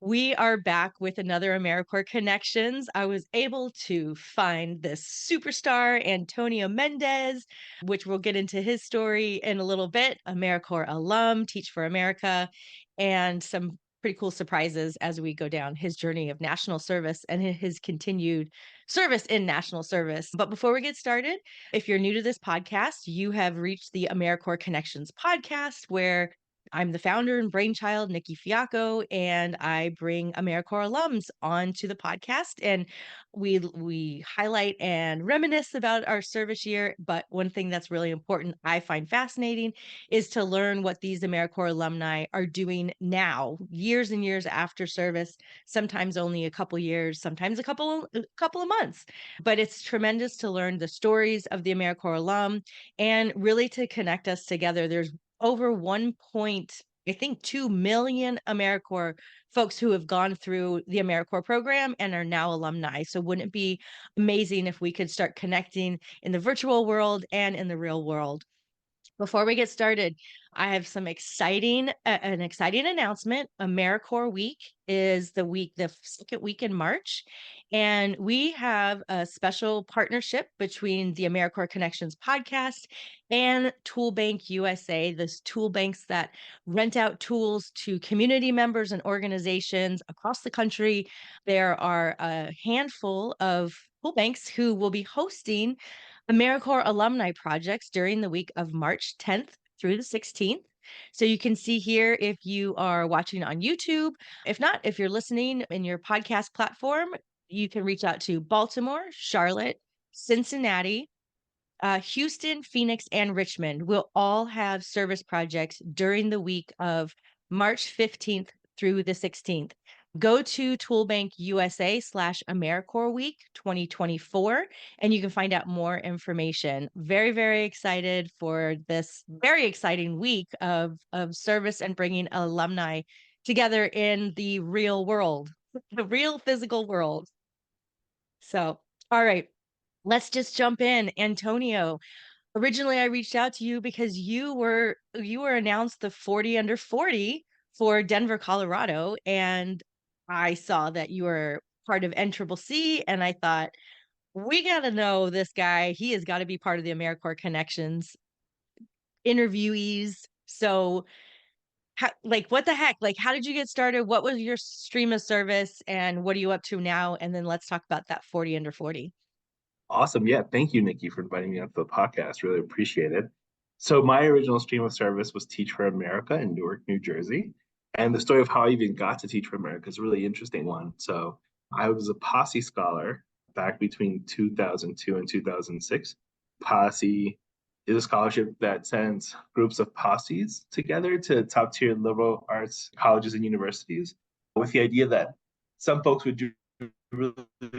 We are back with another AmeriCorps Connections. I was able to find this superstar, Antonio Mendez, which we'll get into his story in a little bit. AmeriCorps alum, Teach for America, and some pretty cool surprises as we go down his journey of national service and his continued service in national service. But before we get started, if you're new to this podcast, you have reached the AmeriCorps Connections podcast, where I'm the founder and brainchild, Nikki Fiacco, and I bring AmeriCorps alums onto the podcast, and we highlight and reminisce about our service year. But one thing that's really important, I find fascinating, is to learn what these AmeriCorps alumni are doing now, years and years after service. Sometimes only a couple years, sometimes a couple of months. But it's tremendous to learn the stories of the AmeriCorps alum and really to connect us together. There's over 2 million AmeriCorps folks who have gone through the AmeriCorps program and are now alumni. So wouldn't it be amazing if we could start connecting in the virtual world and in the real world? Before we get started, I have some an exciting announcement. AmeriCorps Week is the second week in March, and we have a special partnership between the AmeriCorps Connections podcast and Tool Bank USA. This tool banks that rent out tools to community members and organizations across the country. There are a handful of tool banks who will be hosting AmeriCorps alumni projects during the week of March 10th through the 16th. So you can see here if you are watching on YouTube. If not, if you're listening in your podcast platform, you can reach out to Baltimore, Charlotte, Cincinnati, Houston, Phoenix, and Richmond. Will all have service projects during the week of March 15th through the 16th. Go to Toolbank USA/AmeriCorps Week 2024, and you can find out more information. Very, very excited for this very exciting week of service and bringing alumni together in the real world, the real physical world. So, all right, let's just jump in. Antonio, originally I reached out to you because you were announced the 40 under 40 for Denver, Colorado, and I saw that you were part of NCCC, and I thought, we got to know this guy. He has got to be part of the AmeriCorps Connections interviewees. So, what the heck? Like, how did you get started? What was your stream of service, and what are you up to now? And then let's talk about that 40 under 40. Awesome. Yeah. Thank you, Nikki, for inviting me onto the podcast. Really appreciate it. So my original stream of service was Teach for America in Newark, New Jersey. And the story of how I even got to Teach for America is a really interesting one. So I was a Posse scholar back between 2002 and 2006. Posse is a scholarship that sends groups of posses together to top tier liberal arts colleges and universities with the idea that some folks would do really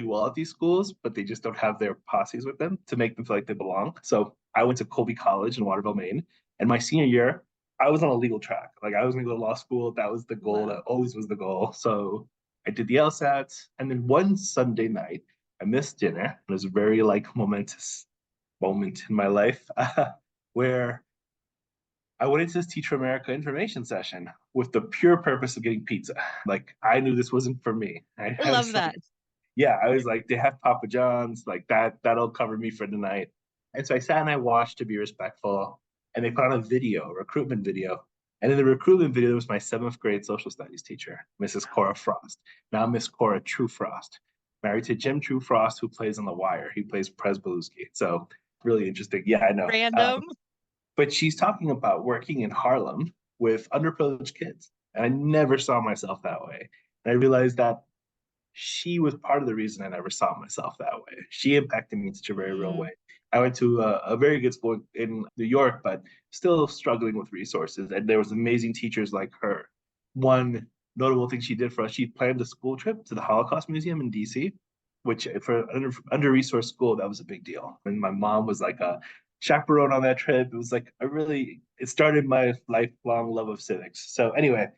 well at these schools, but they just don't have their posses with them to make them feel like they belong. So I went to Colby College in Waterville, Maine. And my senior year, I was on a legal track. Like I was going to go to law school. That was the goal. Wow. That always was the goal. So I did the LSAT. And then one Sunday night, I missed dinner. It was a very momentous moment in my life where I went into this Teach for America information session with the pure purpose of getting pizza. Like I knew this wasn't for me. I I love was that. yeah, I was like, they have Papa John's, like that'll cover me for the night. And so I sat and I watched to be respectful. And they put on a video, a recruitment video. And in the recruitment video, there was my seventh grade social studies teacher, Mrs. Cora Frost. Now Miss Cora True Frost, married to Jim True Frost, who plays on The Wire. He plays Prez Belusky. So really interesting. Yeah, I know. Random. But she's talking about working in Harlem with underprivileged kids. And I never saw myself that way. And I realized that she was part of the reason I never saw myself that way. She impacted me in such a very real Mm. way. I went to a very good school in New York, but still struggling with resources. And there was amazing teachers like her. One notable thing she did for us, she planned a school trip to the Holocaust Museum in DC, which for an under-resourced school, that was a big deal. And my mom was like a chaperone on that trip. It was like it started my lifelong love of civics. So anyway,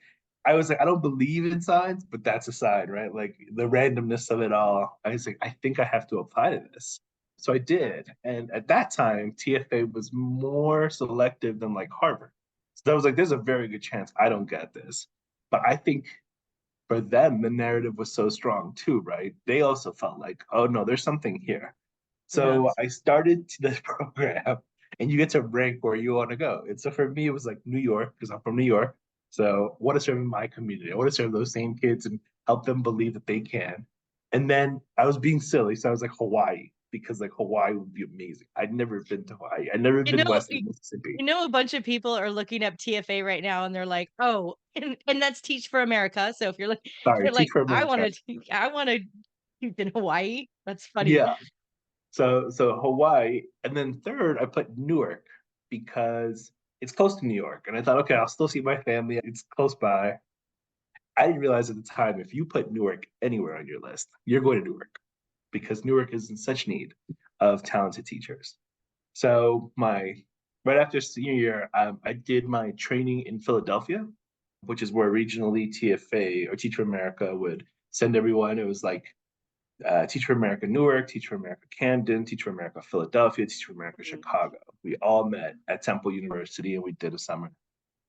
I was like, I don't believe in signs, but that's a sign, right? Like the randomness of it all. I was like, I think I have to apply to this. So I did. And at that time, TFA was more selective than like Harvard. So I was like, there's a very good chance I don't get this. But I think for them, the narrative was so strong too, right? They also felt like, oh no, there's something here. Yeah. So I started this program, and you get to rank where you want to go. And so for me, it was like New York, because I'm from New York. So I want to serve in my community. I want to serve those same kids and help them believe that they can. And then I was being silly, so I was like Hawaii, because like Hawaii would be amazing. I'd never been to Hawaii. I'd never You been know, west of Mississippi. a bunch of people are looking up TFA right now and they're like, "Oh," and that's Teach for America. So if you're like Sorry, they're Teach like, for "I America. wanna I wanna teach in Hawaii." That's funny. Yeah. So Hawaii, and then third I put Newark because it's close to New York, and I thought, okay, I'll still see my family. It's close by. I didn't realize at the time if you put Newark anywhere on your list, you're going to Newark because Newark is in such need of talented teachers. So my right after senior year, I did my training in Philadelphia, which is where regionally TFA or Teach for America would send everyone. It was like Teach for America Newark, Teach for America Camden, Teach for America Philadelphia, Teach for America Mhm. Chicago. We all met at Temple University and we did a summer.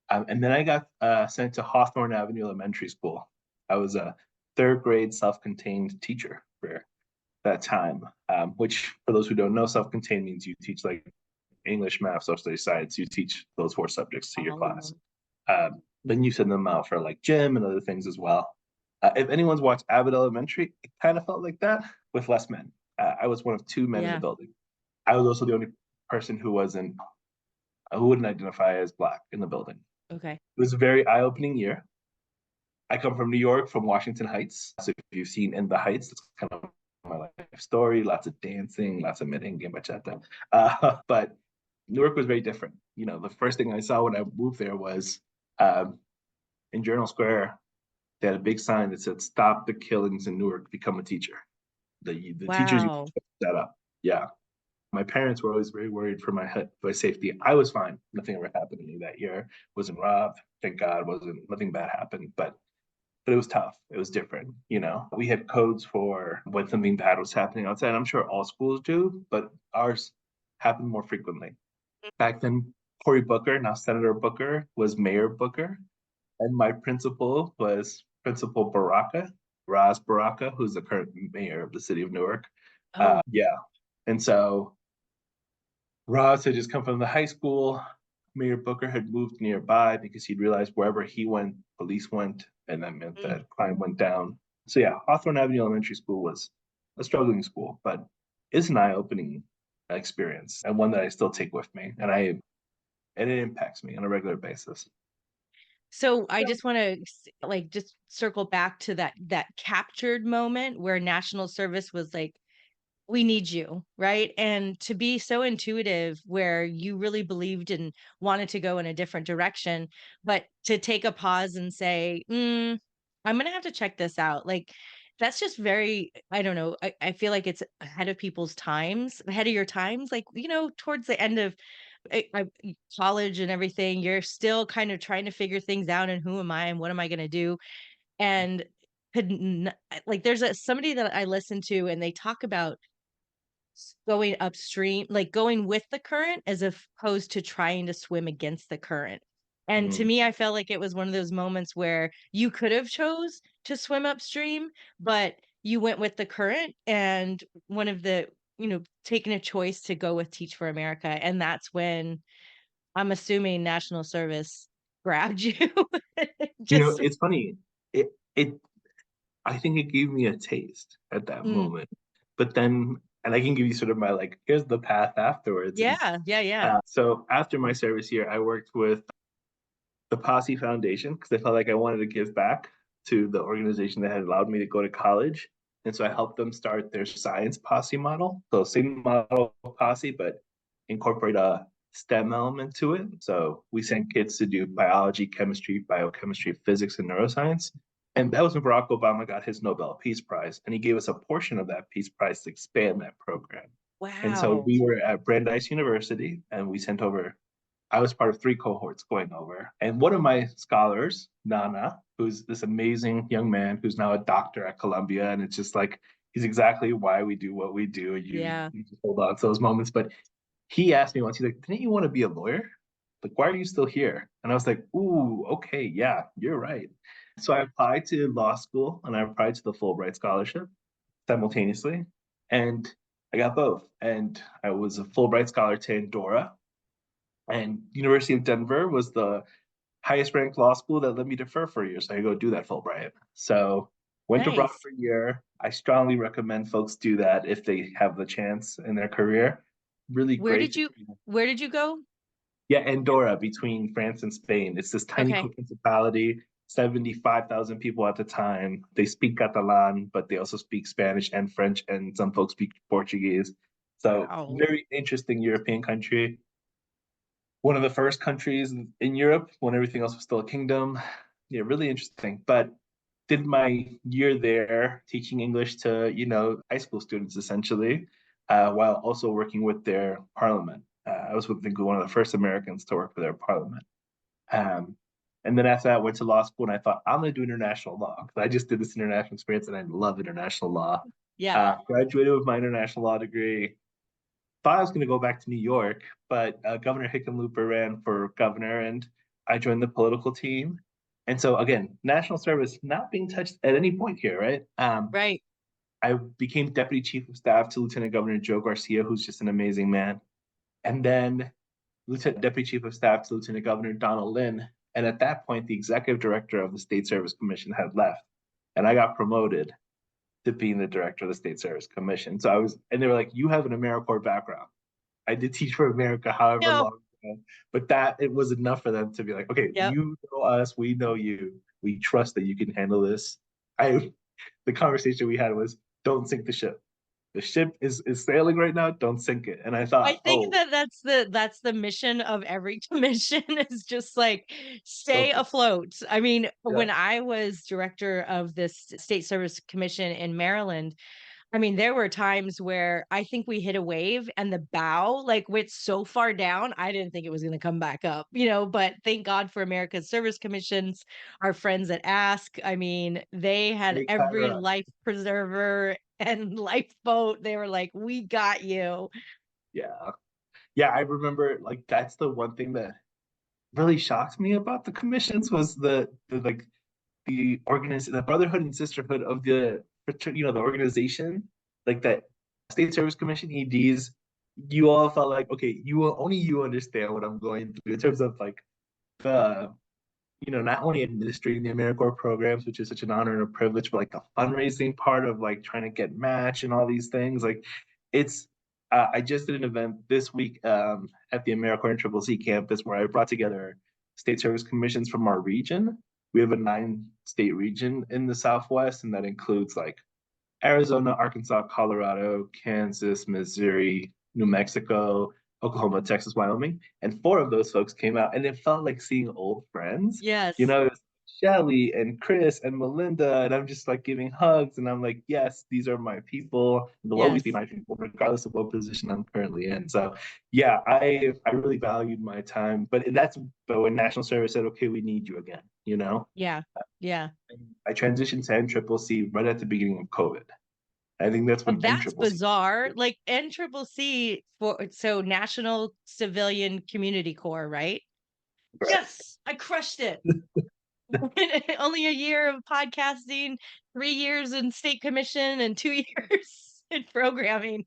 And then I got sent to Hawthorne Avenue Elementary School. I was a third grade self-contained teacher for that time, which for those who don't know, self-contained means you teach like English, math, social studies, science. You teach those four subjects to your All of class. them. Then you send them out for like gym and other things as well. If anyone's watched Abbott Elementary, it kind of felt like that with less men. I was one of two men in the Yeah. building. I was also the only person who wouldn't identify as black in the building. Okay. It was a very eye-opening year. I come from New York, from Washington Heights. So if you've seen In the Heights, that's kind of my life story. Lots of dancing, lots of merengue, bachata. But Newark was very different. You know, the first thing I saw when I moved there was um, in Journal Square, they had a big sign that said "Stop the killings in Newark. Become a teacher." The teachers used Wow. to set up. Yeah, my parents were always very worried for my safety. I was fine. Nothing ever happened to me that year. Wasn't robbed. Thank God. Wasn't nothing bad happened. But it was tough. It was different. You know, we had codes for when something bad was happening outside. I'm sure all schools do, but ours happened more frequently. Back then, Cory Booker, now Senator Booker, was Mayor Booker, and my principal was Principal Baraka, Raz Baraka, who's the current mayor of the city of Newark. Oh, Yeah, and so Raz had just come from the high school. Mayor Booker had moved nearby because he'd realized wherever he went, police went, and that meant mm. that crime went down. So yeah, Hawthorne Avenue Elementary School was a struggling school, but it's an eye-opening experience and one that I still take with me, and it impacts me on a regular basis. So I just wanna like, just circle back to that captured moment where national service was like, "We need you," right? And to be so intuitive where you really believed and wanted to go in a different direction, but to take a pause and say, I'm gonna have to check this out." Like, that's just very I don't know, I feel like it's ahead of your times, like, towards the end of college and everything, you're still kind of trying to figure things out and who am I and what am I gonna do? And like there's somebody that I listen to and they talk about going upstream, like going with the current as opposed to trying to swim against the current. And to Mm. me, I felt like it was one of those moments where you could have chose to swim upstream, but you went with the current and one of the, taking a choice to go with Teach for America. And that's when I'm assuming national service grabbed you. You know, Just it's funny. It I think it gave me a taste at that mm, moment. But then, and I can give you sort of my like, here's the path afterwards. And yeah, yeah, yeah. so after my service year, I worked with the Posse Foundation because I felt like I wanted to give back to the organization that had allowed me to go to college. And so I helped them start their science posse model. So same model posse, but incorporate a STEM element to it. So we sent kids to do biology, chemistry, biochemistry, physics, and neuroscience. And that was when Barack Obama got his Nobel Peace Prize. And he gave us a portion of that Peace Prize to expand that program. And so Wow. we were at Brandeis University and we sent over I was part of three cohorts going over. And one of my scholars, Nana, who's this amazing young man who's now a doctor at Columbia, and it's just like he's exactly why we do what we do. And Yeah. you just hold on to those moments. But he asked me once, he's like, didn't you want to be a lawyer? Like, why are you still here? And I was like, ooh, okay, yeah, you're right. So I applied to law school and I applied to the Fulbright scholarship simultaneously, and I got both. And I was a Fulbright scholar to Andorra, and University of Denver was the highest ranked law school that let me defer for a year, so I go do that Fulbright. So went abroad Nice. for a year. I strongly recommend folks do that if they have the chance in their career. Really Where great did you experience. where did you go? Yeah, Andorra between France and Spain. It's this tiny Okay. principality, 75,000 people at the time. They speak Catalan, but they also speak Spanish and French, and some folks speak Portuguese. So Wow. very interesting European country. One of the first countries in Europe when everything else was still a kingdom. Yeah, really interesting. But did my year there teaching English to, high school students essentially, while also working with their parliament. I was, I think, one of the first Americans to work for their parliament. Um, and then after that, I went to law school and I thought, I'm going to do international law. I just did this international experience and I love international law. Yeah. Graduated with my international law degree. Thought I was going to go back to New York, but Governor Hickenlooper ran for governor and I joined the political team. And so, again, national service not being touched at any point here, right? Right. I became deputy chief of staff to Lieutenant Governor Joe Garcia, who's just an amazing man. And then Lieutenant Deputy Chief of Staff to Lieutenant Governor Donald Lynn. And at that point, the executive director of the State Service Commission had left. And I got promoted to being the director of the State Service Commission. So I was, and they were like, you have an AmeriCorps background. I did teach for America however No. long ago, but that it was enough for them to be like, okay, Yep. you know us, we know you, we trust that you can handle this. I, the conversation we had was, don't sink the ship. The ship is sailing right now. Don't sink it. And I I thought, think oh, that that's the mission of every commission is just like so stay good. afloat. I mean, Yeah, when I was director of this state service commission in Maryland, I mean, there were times where I think we hit a wave and the bow like went so far down, I didn't think it was going to come back up, but thank God for America's service commissions, our friends at Ask. I mean, they had great every timer. life preserver and lifeboat. They were like, "We got you." Yeah. Yeah, I remember like that's the one thing that really shocked me about the commissions was the like the brotherhood and sisterhood of the organization, like that State Service Commission EDs. You all felt like, okay, only you understand what I'm going through in terms of like the not only administrating the AmeriCorps programs, which is such an honor and a privilege, but like the fundraising part of like trying to get match and all these things. Like it's, I just did an event this week at the AmeriCorps and Triple C campus where I brought together state service commissions from our region. We have a 9-state region in the Southwest, and that includes like Arizona, Arkansas, Colorado, Kansas, Missouri, New Mexico, Oklahoma, Texas, Wyoming. And 4 of those folks came out, and it felt like seeing old friends. Yes. It was Shelly and Chris and Melinda, and I'm just like giving hugs, and I'm like, yes, these are my people. They'll always be Yes. my people, regardless of what position I'm currently in. So, yeah, I really valued my time, but when National Service said, okay, we need you again, Yeah. Yeah. I transitioned to NCCC right at the beginning of COVID. I think that's Well, when that's NCCC. bizarre. Like NCCC National Civilian Community Corps, right? Correct. Yes, I crushed it. Only a year of podcasting, 3 years in state commission, and 2 years in programming.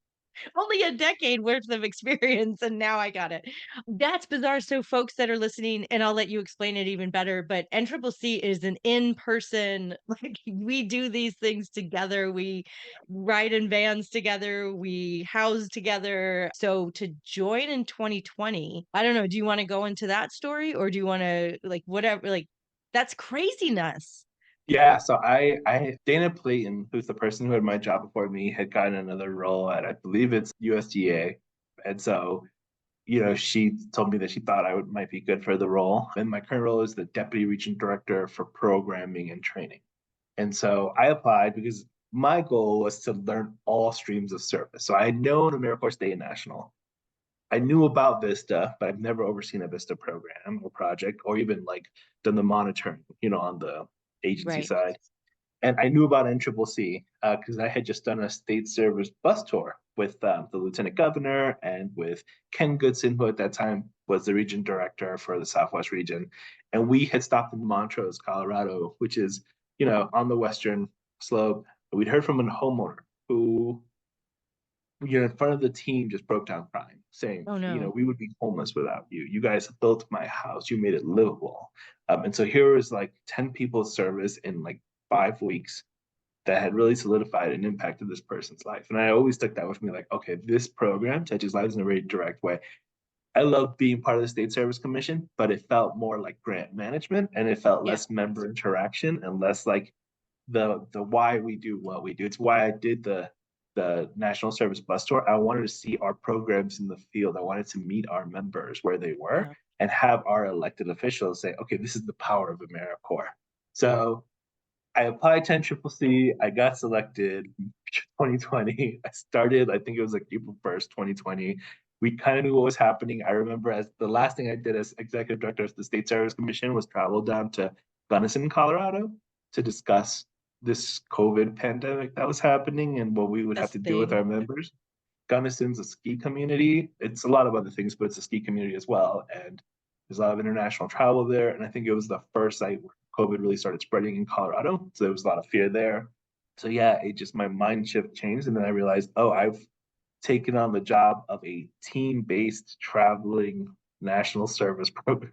Only a decade worth of experience, and now I got it. That's bizarre. So, folks that are listening, and I'll let you explain it even better, but NCCC is an in-person, like, we do these things together. We ride in vans together. We house together. So, to join in 2020, I don't know. Do you want to go into that story, or do you want to, like, whatever? Like, that's craziness. Yeah, so I Dana Playton, who's the person who had my job before me, had gotten another role at I believe it's USDA, and so she told me that she thought might be good for the role. And my current role is the deputy region director for programming and training. And so I applied because my goal was to learn all streams of service. So I had known AmeriCorps State and National. I knew about Vista, but I've never overseen a Vista program or project or even like done the monitoring, on the agency Right. side. And I knew about NCCC because I had just done a state service bus tour with the lieutenant governor and with Ken Goodson, who at that time was the region director for the Southwest region. And we had stopped in Montrose, Colorado, which is, on the western slope. We'd heard from a homeowner who, in front of the team, just broke down crying, saying, Oh, no. we would be homeless without you. You guys built my house. You made it livable. And so here was like 10 people's service in like 5 weeks that had really solidified and impacted this person's life. And I always took that with me, like, okay, this program touches lives in a very direct way. I love being part of the State Service Commission, but it felt more like grant management, and it felt Yeah. less member interaction and less like the why we do what we do. It's why I did the National Service bus tour. I wanted to see our programs in the field. I wanted to meet our members where they were Yeah. and have our elected officials say, okay, this is the power of AmeriCorps. So I applied to NCCC. I got selected 2020. I started, I think it was like April 1st, 2020. We kind of knew what was happening. I remember as the last thing I did as executive director of the State Service Commission was travel down to Gunnison, Colorado to discuss this COVID pandemic that was happening and what we would have This to do with thing. our members. Gunnison's a ski community. It's a lot of other things, but it's a ski community as well. And there's a lot of international travel there. And I think it was the first site where COVID really started spreading in Colorado. So there was a lot of fear there. So yeah, it just my mind shift changed. And then I realized, oh, I've taken on the job of a team-based traveling national service program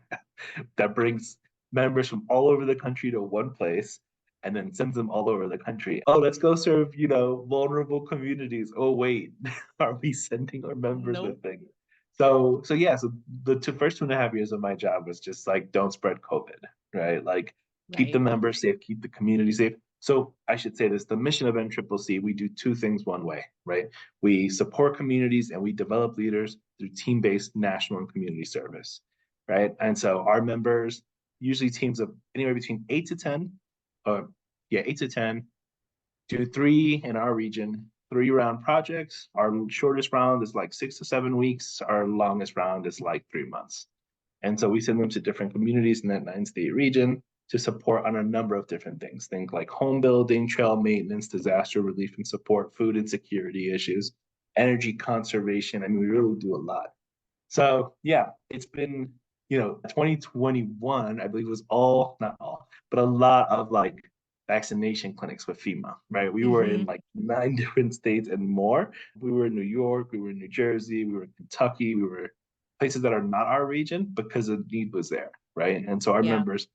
that brings members from all over the country to one place and then sends them all over the country. Oh, let's go serve, vulnerable communities. Oh, wait, are we sending our members Nope. with things? So yeah, so the first 2.5 years of my job was just like, don't spread COVID, right? Like, keep the Right. members safe, keep the community safe. So I should say this, the mission of NCCC, we do two things one way, right? We support communities and we develop leaders through team-based national and community service, right? And so our members, usually teams of anywhere between 8 to 10, yeah, 8 to 10, do three in our region, 3 round projects. Our shortest round is like 6 to 7 weeks. Our longest round is like 3 months. And so we send them to different communities in that 9 state region to support on a number of different things. Things like home building, trail maintenance, disaster relief and support, food and security issues, energy conservation. I mean, we really do a lot. So yeah, it's been, 2021, I believe was all, not all, but a lot of like vaccination clinics with FEMA, right? We were in Mhm. like 9 different states and more. We were in New York, we were in New Jersey, we were in Kentucky, we were places that are not our region because the need was there, right? And so our Yeah. members,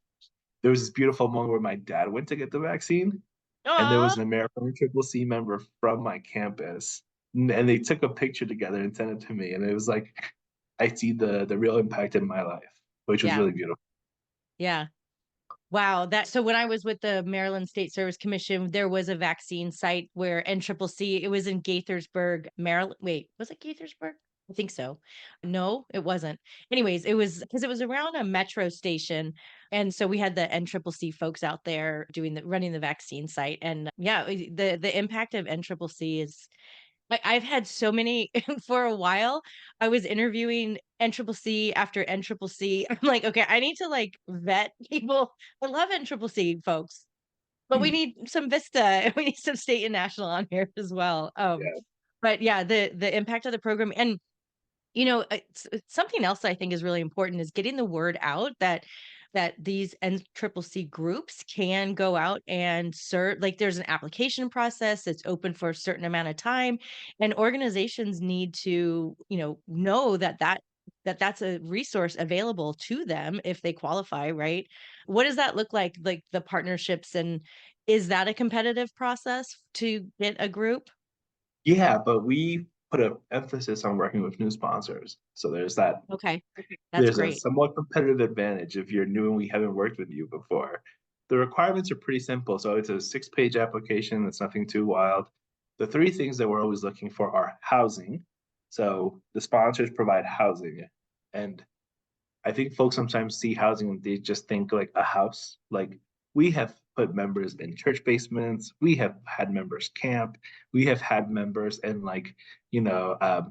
there was this beautiful moment where my dad went to get the vaccine, and there Aw. was an American Triple C member from my campus, and they took a picture together and sent it to me, and it was like I see the real impact in my life, which was Yeah. really beautiful. Yeah. Wow, so when I was with the Maryland State Service Commission, there was a vaccine site where NCCC, it was in Gaithersburg, Maryland. Wait, was it Gaithersburg? I think so. No, it wasn't. Anyways, it was because it was around a metro station. And so we had the NCCC folks out there running the vaccine site. And yeah, the impact of NCCC is I've had so many for a while. I was interviewing NCCC after NCCC. I'm like, okay, I need to like vet people. I love NCCC folks, but we Hmm. need some Vista. We need some state and national on here as well. Yeah. But yeah, the impact of the program, and it's something else that I think is really important is getting the word out that these NCCC groups can go out and serve. Like, there's an application process that's open for a certain amount of time, and organizations need to, know that's a resource available to them if they qualify, right? What does that look like the partnerships, and is that a competitive process to get a group? Yeah, but we put an emphasis on working with new sponsors. So Okay, that's there's a great. somewhat competitive advantage if you're new and we haven't worked with you before. The requirements are pretty simple. So it's a 6 page application. It's nothing too wild. The three things that we're always looking for are housing. So the sponsors provide housing. And I think folks sometimes see housing and they just think like a house. Like, we have put members in church basements. We have had members camp. We have had members in like,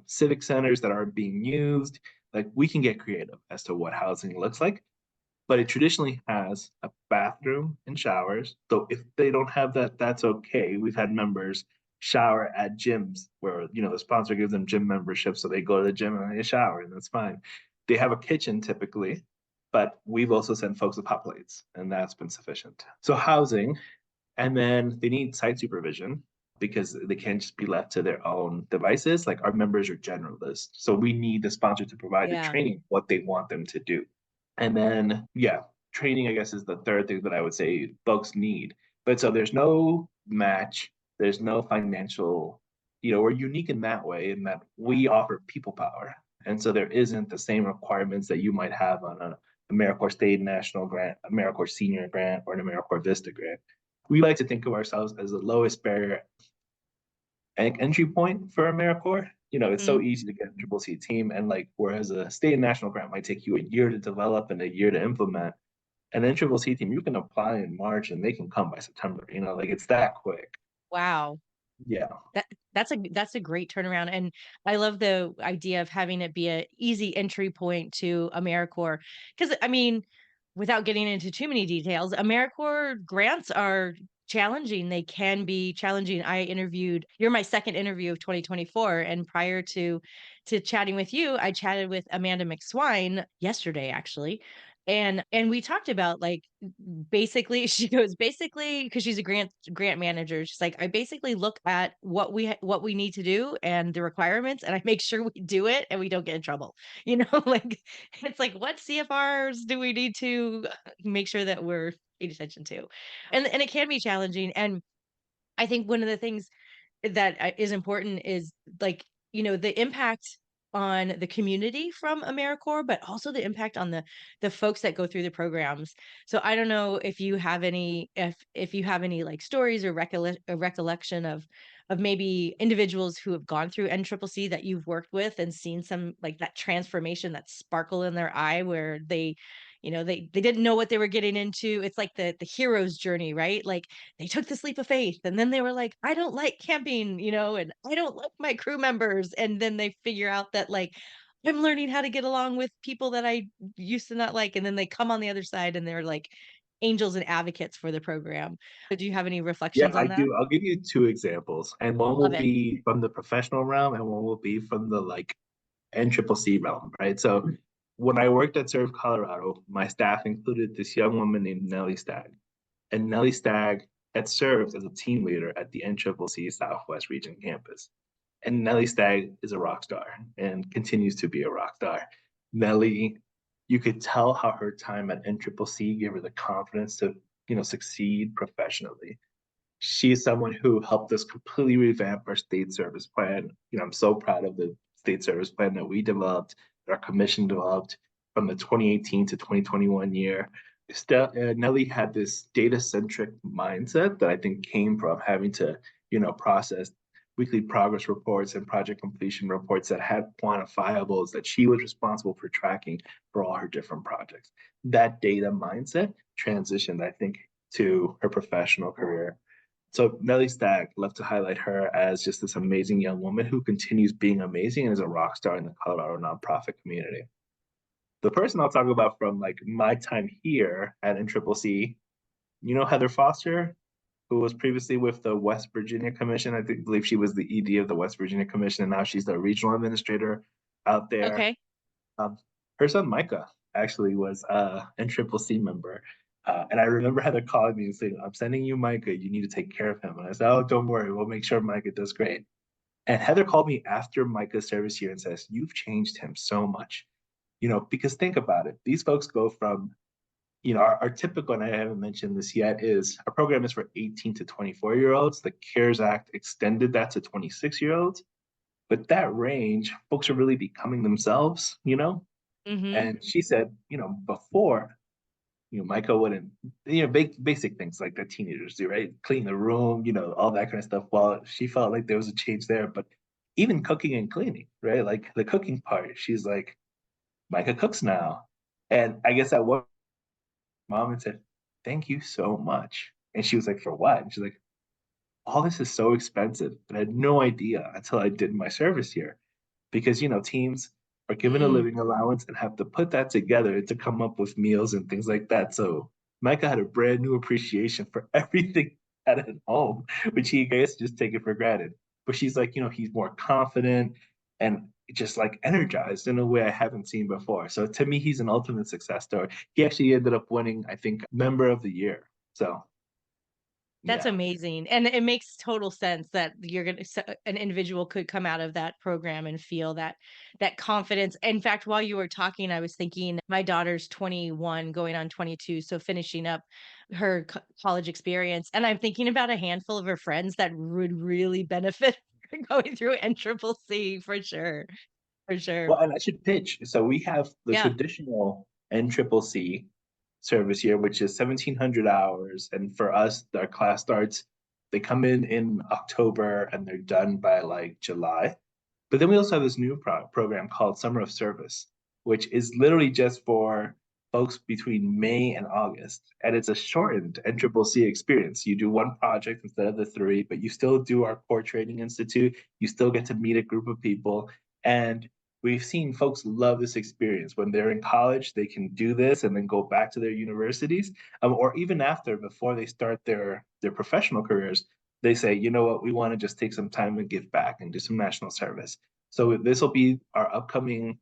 civic centers that aren't being used. Like, we can get creative as to what housing looks like, but it traditionally has a bathroom and showers. So if they don't have that, that's okay. We've had members shower at gyms where, the sponsor gives them gym membership. So they go to the gym and they shower, and that's fine. They have a kitchen typically. but we've also sent folks with hot plates, and that's been sufficient. So housing, and then they need site supervision because they can't just be left to their own devices. Like our members are generalists. So we need the sponsor to provide the Yeah. training, what they want them to do. And then, yeah, training, I guess, is the third thing that I would say folks need. But so there's no match, there's no financial, we're unique in that way, in that we offer people power. And so there isn't the same requirements that you might have on a AmeriCorps State National Grant, AmeriCorps Senior Grant, or an AmeriCorps Vista Grant. We like to think of ourselves as the lowest barrier entry point for AmeriCorps. It's so Mhm. easy to get a triple C team, and like whereas a state and national grant might take you a year to develop and a year to implement, and then triple C team you can apply in March and they can come by September. Like it's that quick. Wow. Yeah, That that's a great turnaround, and I love the idea of having it be a easy entry point to AmeriCorps. Because I mean, without getting into too many details, AmeriCorps grants are challenging. They can be challenging. You're my second interview of 2024, and prior to chatting with you, I chatted with Amanda McSwine yesterday, actually, and we talked about, like, basically she goes, "Basically," because she's a grant manager, she's like, "I basically look at what we need to do and the requirements, and I make sure we do it and we don't get in trouble." You know, like, it's like, what CFRs do we need to make sure that we're paying attention to? And it can be challenging, and I think one of the things that is important is, like, the impact on the community from AmeriCorps, but also the impact on the folks that go through the programs. So I don't know if you have any, if you have any, like, stories or recollection of maybe individuals who have gone through NCCC that you've worked with and seen some, like, that transformation, that sparkle in their eye where they didn't know what they were getting into. It's like the hero's journey, right? Like, they took this leap of faith and then they were like, "I don't like camping, and I don't like my crew members." And then they figure out that, like, I'm learning how to get along with people that I used to not like. And then they come on the other side and they're like angels and advocates for the program. Do you have any yeah, reflections I on that? do. I'll give you two examples, and one will Love it. be from the professional realm, and one will be from the like NCCC realm, right? So when I worked at Serve Colorado, my staff included this young woman named Nellie Stagg. And Nellie Stagg had served as a team leader at the NCCC Southwest Region campus. And Nellie Stagg is a rock star and continues to be a rock star. Nellie, you could tell how her time at NCCC gave her the confidence to, succeed professionally. She is someone who helped us completely revamp our state service plan. I'm so proud of the state service plan that we developed, that our commission developed from the 2018 to 2021 year. Nellie had this data-centric mindset that I think came from having to, process weekly progress reports and project completion reports that had quantifiables that she was responsible for tracking for all her different projects. That data mindset transitioned, I think, to her professional career. So Nellie Stagg, love to highlight her as just this amazing young woman who continues being amazing and is a rock star in the Colorado nonprofit community. The person I'll talk about from like my time here at NCCC, Heather Foster, who was previously with the West Virginia Commission. Believe she was the ED of the West Virginia Commission, and now she's the regional administrator out there. Okay. Um, Her son Micah actually was an Triple C member. And I remember Heather calling me and saying, "I'm sending you Micah. You need to take care of him." And I said, "Oh, don't worry. We'll make sure Micah does great." And Heather called me after Micah's service here and says, "You've changed him so much." Because think about it. These folks go from, our typical, and I haven't mentioned this yet, is our program is for 18 to 24-year-olds. The CARES Act extended that to 26-year-olds. But that range, folks are really becoming themselves. Mhm. And she said, before, Michael wouldn't, basic things like that teenagers do, right? Clean the room, all that kind of stuff. Well, she felt like there was a change there, but even cooking and cleaning, right? Like the cooking part, she's like, Micah cooks now. And I guess at one mom and said, "Thank you so much." And she was like, "For what?" And she's like, "All this is so expensive. And I had no idea until I did my service here." Because teams are given a Mm. living allowance and have to put that together to come up with meals and things like that. So Micah had a brand new appreciation for everything at home, which he, I guess, just take it for granted. But she's like, he's more confident, and just like energized in a way I haven't seen before. So to me, he's an ultimate success story. He actually ended up winning, I think, Member of the Year. So That's yeah. amazing, and it makes total sense that you're gonna an individual could come out of that program and feel that confidence. In fact, while you were talking, I was thinking my daughter's 21 going on 22, so finishing up her college experience, and I'm thinking about a handful of her friends that would really benefit from going through NCCC for sure, for sure. Well, and I should pitch. So we have the Yeah. traditional NCCC service year, which is 1,700 hours. And for us, our class starts, they come in October and they're done by like July. But then we also have this new program called Summer of Service, which is literally just for folks between May and August. And it's a shortened NCCC experience. You do one project instead of the three, but you still do our core training institute. You still get to meet a group of people. And we've seen folks love this experience. When they're in college, they can do this and then go back to their universities, or even after, before they start their professional careers, they say, you know what, we want to just take some time and give back and do some national service. So this will be our upcoming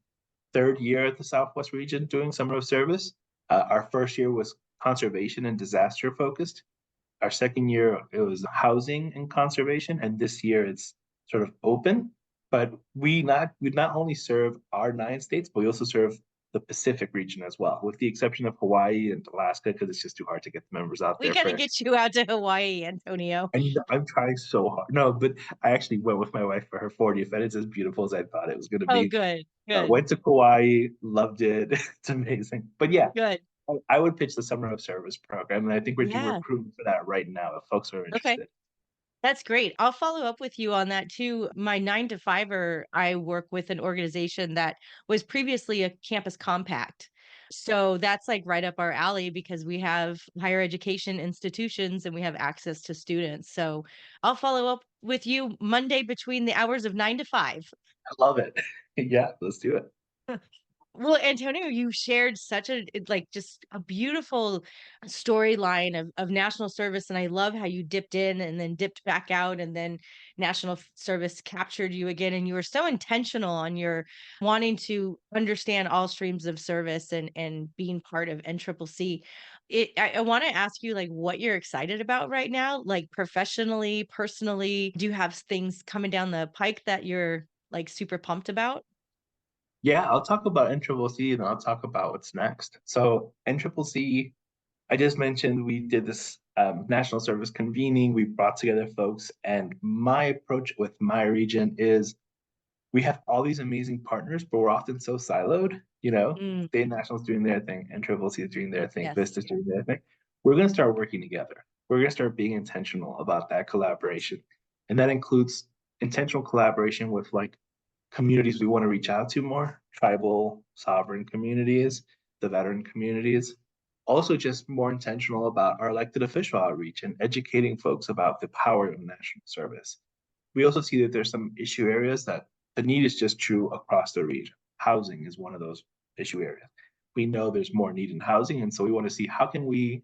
third year at the Southwest region doing Summer of Service. Our first year was conservation and disaster focused. Our second year, it was housing and conservation. And this year it's sort of open. But we not only serve our 9 states, but we also serve the Pacific region as well, with the exception of Hawaii and Alaska, because it's just too hard to get the members out We there gotta for. get you out to Hawaii, Antonio. And I'm trying so hard. No, but I actually went with my wife for her 40th, and it's as beautiful as I thought it was going to Oh, be. good, good, Went to Kauai, loved it. It's amazing. But yeah, good. I would pitch the Summer of Service program, and I think we're doing Yeah, recruiting for that right now if folks are okay. interested. That's great. I'll follow up with you on that too. My 9 to 5er, I work with an organization that was previously a campus compact. So that's like right up our alley because we have higher education institutions and we have access to students. So I'll follow up with you Monday between the hours of 9 to 5. I love it. Yeah, let's do it. Well, Antonio, you shared such like just a beautiful storyline of national service, and I love how you dipped in and then dipped back out, and then national service captured you again, and you were so intentional on your wanting to understand all streams of service and being part of NCCC. I want to ask you like what you're excited about right now, like professionally, personally. Do you have things coming down the pike that you're like super pumped about? Yeah, I'll talk about NCCC and I'll talk about what's next. So NCCC, I just mentioned we did this national service convening. We brought together folks, and my approach with my region is we have all these amazing partners, but we're often so siloed. Mm, State National's doing their thing, NCCC is doing their thing, yes. Vista's doing their thing. We're going to start working together. We're going to start being intentional about that collaboration. And that includes intentional collaboration with like communities we want to reach out to more, tribal, sovereign communities, the veteran communities. Also, just more intentional about our elected official outreach and educating folks about the power of national service. We also see that there's some issue areas that the need is just true across the region. Housing is one of those issue areas. We know there's more need in housing, and so we want to see how can we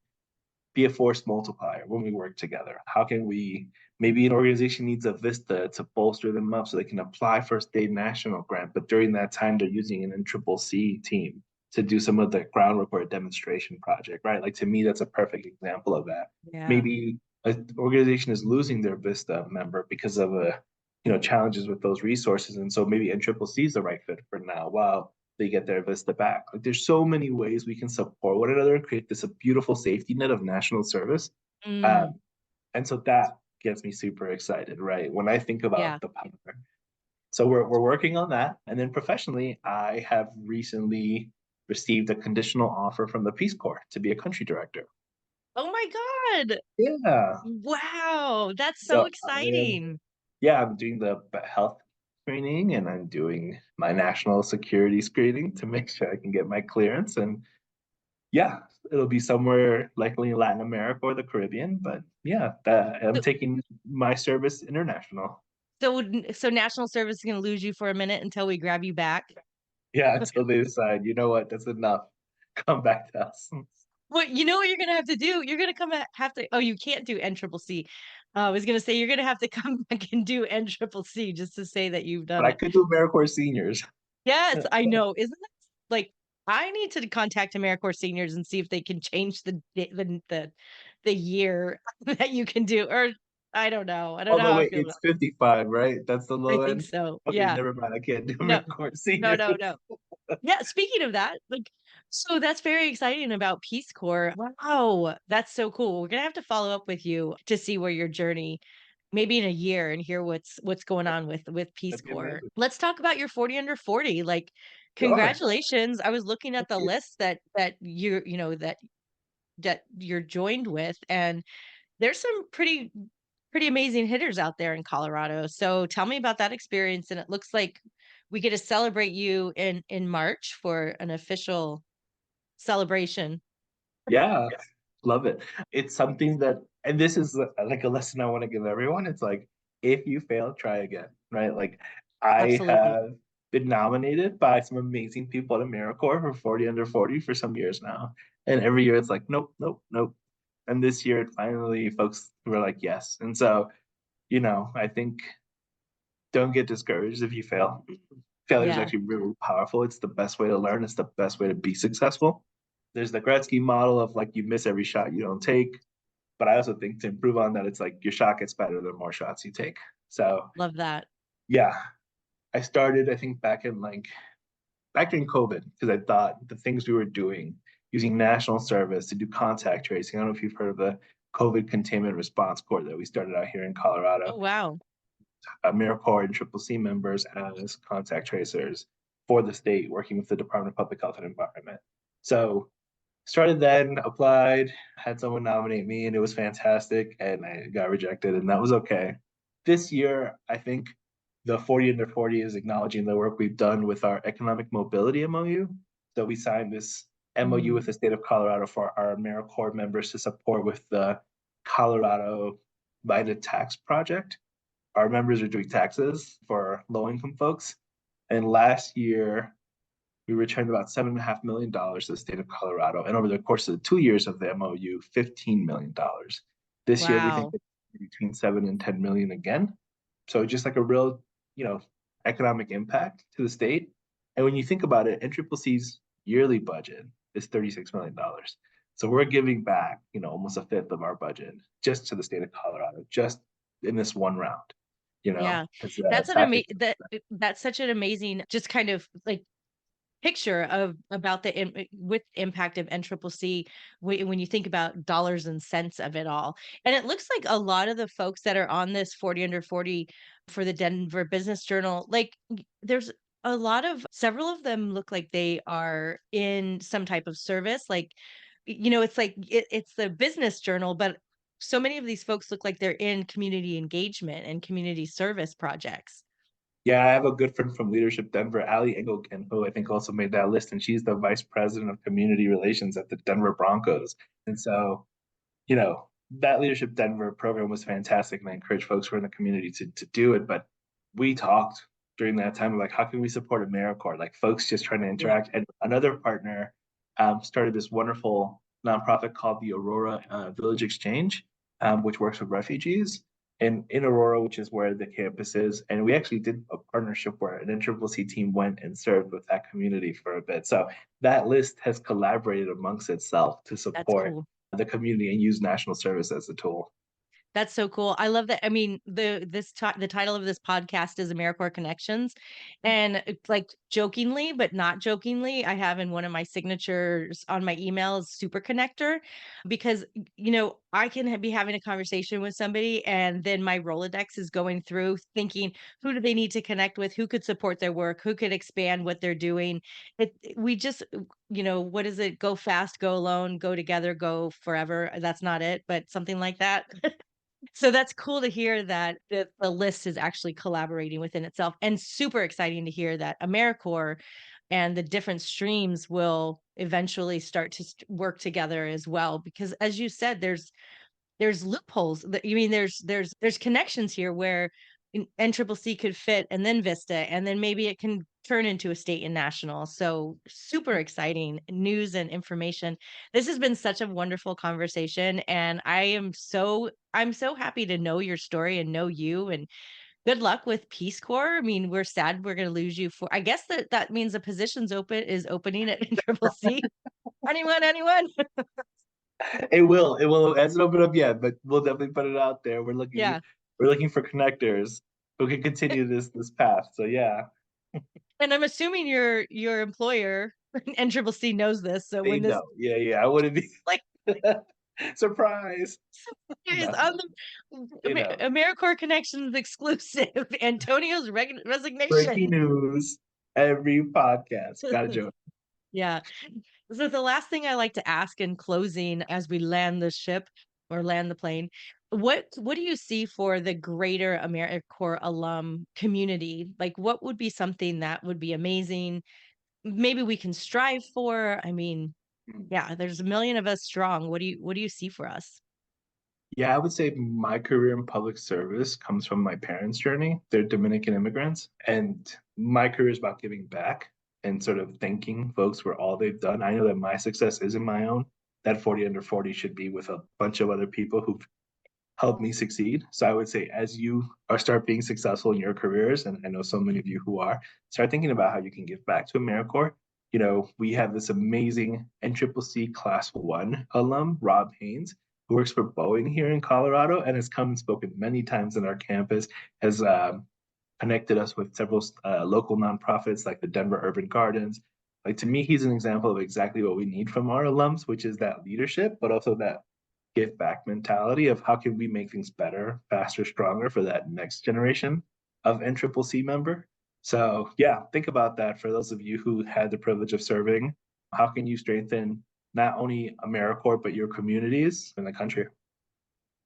be a force multiplier when we work together. How can we, maybe an organization needs a Vista to bolster them up so they can apply for a state national grant, but during that time they're using an NCCC team to do some of the groundwork or a demonstration project, right? Like to me, that's a perfect example of that. Yeah. Maybe an organization is losing their Vista member because of challenges with those resources, and so maybe NCCC is the right fit for now. While they get their Vista back. Like there's so many ways we can support one another and create this a beautiful safety net of national service. Mm, Um, and so that gets me super excited, right? When I think yeah. about the power. So we're working on that. And then professionally, I have recently received a conditional offer from the Peace Corps to be a country director. Oh my god! Yeah. Wow, that's so So I am, exciting. yeah, I'm doing the health screening and I'm doing my national security screening to make sure I can get my clearance. And yeah, it'll be somewhere likely in Latin America or the Caribbean. But yeah, I'm So taking my service international. so national service is gonna lose you for a minute until we grab you back? Yeah, until they decide, you know what, that's enough. Come back to us. Well, you know what you're gonna have to do? You're gonna have to oh, you can't do NCCC. I was gonna say you're gonna have to come back and do NCCC just to say that you've But done I it. could do AmeriCorps seniors. Yes, I know. Isn't that like I need to contact AmeriCorps seniors and see if they can change the year that you can do, or I don't know. I don't know Although how I wait, feel about it's 55, right? That's the I low think end? so. Okay, Yeah. never mind. I can't do No. AmeriCorps No, seniors. no, no. Yeah, speaking of that, like, so that's very exciting about Peace Corps. Wow, that's so cool. We're gonna have to follow up with you to see where your journey, maybe in a year, and hear what's going on with Peace That'd be Corps. amazing. Let's talk about your 40 under 40. Like, Sure. congratulations. I was looking at Thank the you. list that that you're joined with, and there's some pretty amazing hitters out there in Colorado. So tell me about that experience. And it looks like we get to celebrate you in March for an official celebration. Yeah, love it. It's something that, and this is like a lesson I want to give everyone. It's like, if you fail, try again, right? Like, I Absolutely. have been nominated by some amazing people at AmeriCorps for 40 under 40 for some years now. And every year it's like, nope, nope, nope. And this year, finally, folks were like, yes. And so, I think don't get discouraged if you fail. Failure is Yeah. actually really powerful. It's the best way to learn. It's the best way to be successful. There's the Gretzky model of like you miss every shot you don't take. But I also think to improve on that, it's like your shot gets better the more shots you take. So Love that. yeah, I started, I think back during COVID, because I thought the things we were doing using national service to do contact tracing. I don't know if you've heard of the COVID containment response corps that we started out here in Colorado. Oh, wow. AmeriCorps and Triple C members as contact tracers for the state, working with the Department of Public Health and Environment. So started then, applied, had someone nominate me, and it was fantastic. And I got rejected, and that was okay. This year, I think the 40 under 40 is acknowledging the work we've done with our economic mobility MOU. So we signed this MOU Mhm. with the state of Colorado for our AmeriCorps members to support with the Colorado Vita Tax Project. Our members are doing taxes for low income folks. And last year, we returned about $7.5 million to the state of Colorado. And over the course of the 2 years of the MOU, $15 million. This year, we think Wow. it's between 7 and 10 million again. So just like a real, economic impact to the state. And when you think about it, NCCC's yearly budget is $36 million. So we're giving back, almost a fifth of our budget just to the state of Colorado, just in this one round. Yeah. Because That's an taxes. that's such an amazing just kind of like picture of about the with impact of NCCC when you think about dollars and cents of it all. And it looks like a lot of the folks that are on this 40 under 40 for the Denver Business Journal, like there's a lot of several of them look like they are in some type of service. Like, it's like it's the business journal, but so many of these folks look like they're in community engagement and community service projects. Yeah, I have a good friend from Leadership Denver, Ali Engelken, who I think also made that list, and she's the vice president of community relations at the Denver Broncos. And so, that Leadership Denver program was fantastic, and I encourage folks who are in the community to do it. But we talked during that time like, how can we support AmeriCorps? Like folks just trying to Yeah. interact. And another partner started this wonderful nonprofit called the Aurora Village Exchange, which works with refugees in Aurora, which is where the campus is. And we actually did a partnership where an NCCC team went and served with that community for a bit. So that list has collaborated amongst itself to That's support cool. the community and use national service as a tool. That's so cool. I love that. I mean, the title of this podcast is AmeriCorps Connections, and it's like jokingly, but not jokingly, I have in one of my signatures on my emails super connector because I can be having a conversation with somebody, and then my Rolodex is going through thinking who do they need to connect with, who could support their work, who could expand what they're doing. We just what is it? Go fast, go alone, go together, go forever. That's not it, but something like that. So that's cool to hear that the list is actually collaborating within itself, and super exciting to hear that AmeriCorps and the different streams will eventually start to work together as well. Because as you said, there's loopholes. That you mean there's connections here where NCCC could fit, and then Vista, and then maybe it can turn into a state and national. So super exciting news and information. This has been such a wonderful conversation, and I'm so happy to know your story and know you, and good luck with Peace Corps. I mean, we're sad we're gonna lose you for, I guess that means the position's opening at NCCC. Anyone? It will. It hasn't opened up yet, but we'll definitely put it out there. Yeah. We're looking for connectors who can continue this path. So yeah, And I'm assuming your employer, NCCC, knows this, so they when this, know. Yeah, yeah. I wouldn't be like, surprised. is No, on the they know. AmeriCorps Connections exclusive, Antonio's Breaking resignation. news every podcast. Gotta joke. Yeah. So the last thing I like to ask in closing as we land the ship or land the plane, what do you see for the greater AmeriCorps alum community? Like, what would be something that would be amazing? Maybe we can strive for. I mean, yeah, there's a million of us strong. What do you see for us? Yeah, I would say my career in public service comes from my parents' journey. They're Dominican immigrants, and my career is about giving back and sort of thanking folks for all they've done. I know that my success isn't my own. That 40 under 40 should be with a bunch of other people who've helped me succeed. So I would say as you are start being successful in your careers, and I know so many of you who are, start thinking about how you can give back to AmeriCorps. You know, we have this amazing NCCC Class 1 alum, Rob Haynes, who works for Boeing here in Colorado and has come and spoken many times in our campus, has connected us with several local nonprofits like the Denver Urban Gardens. Like to me, he's an example of exactly what we need from our alums, which is that leadership, but also that give back mentality of how can we make things better, faster, stronger for that next generation of NCCC member. So yeah, think about that for those of you who had the privilege of serving. How can you strengthen not only AmeriCorps but your communities in the country?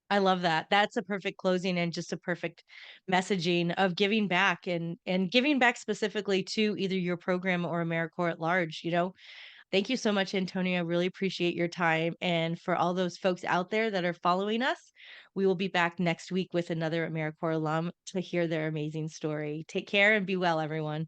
I love that. That's a perfect closing and just a perfect messaging of giving back and giving back specifically to either your program or AmeriCorps at large, you know? Thank you so much, Antonio. Really appreciate your time. And for all those folks out there that are following us, we will be back next week with another AmeriCorps alum to hear their amazing story. Take care and be well, everyone.